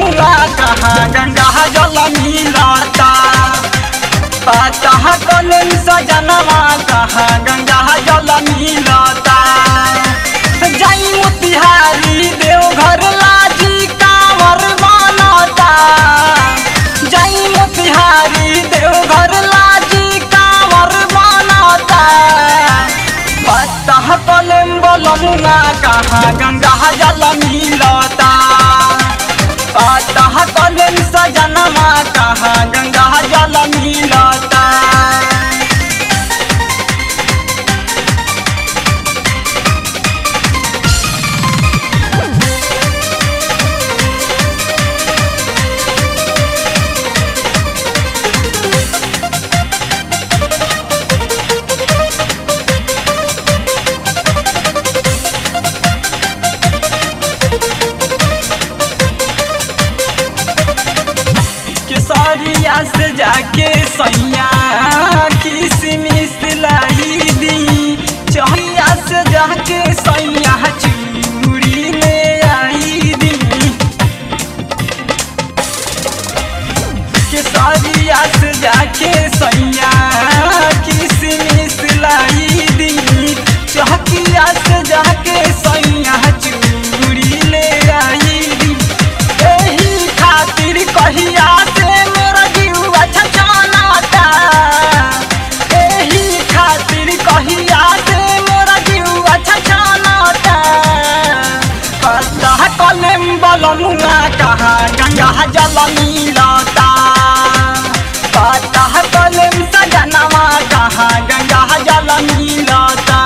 बलमुआ कहाँ गंगा जल मिलता। पता कलम सजनवा कहाँ गंगा जल मिलता। जाई मोतिहारी देवघर लाजी कांवर बनता। जाई मोतिहारी देवघर लाजी कांवर बनता। पता कलम बलमुआ कहाँ गंगा जल मिलता। पता कलम सजनवा कहाँ गंगा जल मिलता। केसरिया से जाके सैया किसमिस लाई दी। चहिया से जाके सैया चूड़ी ले आई दी। केसरिया से जाके सैया किसमिस लाई दी। चहिया से जाके सैया चूड़ी ले आई दी। एही खातिर कहिया बलमुआ कहाँ गंगा जल मिलता। पता कलम सजनवा कहाँ गंगा जल मिलता।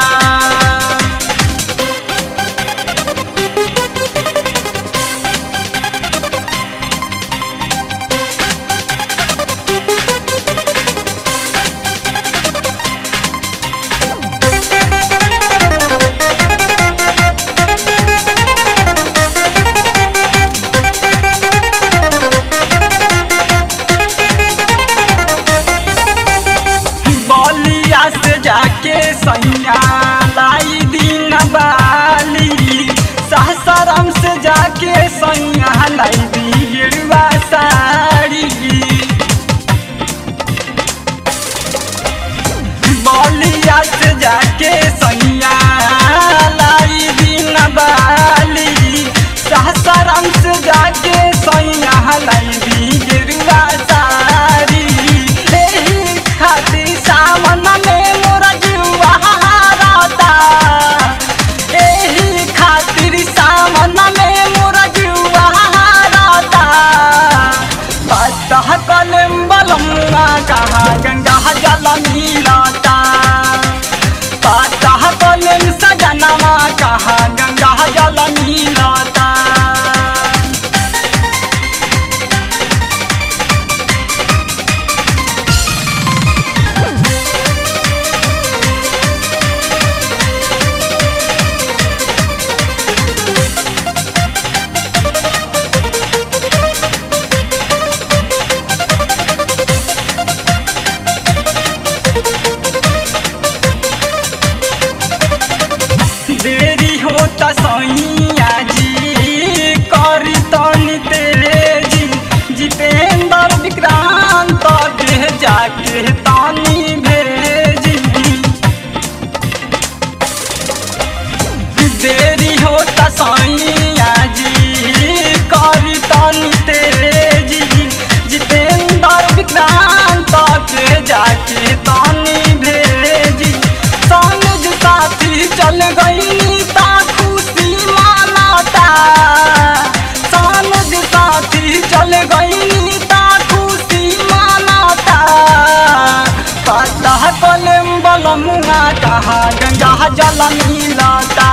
से जाके सैया लाई दिन बाली। सासाराम से जाके सैया लाई दी गेरुआ साड़ी। बलिया से जाके सैया लाई दिन बाली। सासाराम से जाके सैया लाई दी गेरुआ साड़ी। एही खातिर सावन कलम बलमुआ कहाँ गंगा जल मिलता। पता कलम सजनवा कहाँ गंगा जल मिलता। देरी होता सैया जी करी तनी तेजी। जितेंद्र विक्रांत के जाके तानी भेजी। देरी होता सैया जी करी तनी तेजी। जितेंद्र विक्रांत के जाके तानी भेजी। संग साथी चल गई खुशी मानता। संग साथी चल गई खुशी मानता। पता कलम बलमुआ कहाँ गंगा जल मिलता।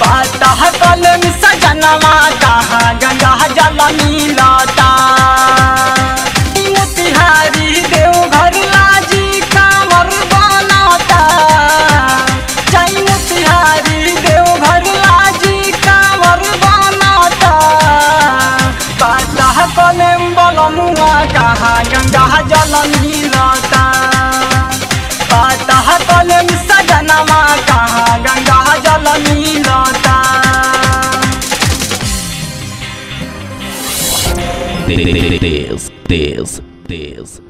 पता कलम सजनवा कहाँ गंगा जल मिलता। मोतिहारी देवघर लाजी कांवर बनता। जाई मोतिहारी देवघर लाजी कांवर बनता। पता कलम बलमुआ कहाँ गंगा जल मिलता। पता कलम सजनवा कहाँ गंगा जल मिलता। This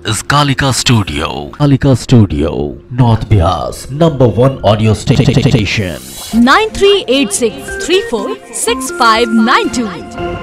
is Kalika Studio. Kalika Studio, North Bias, #1 audio station. 9386346592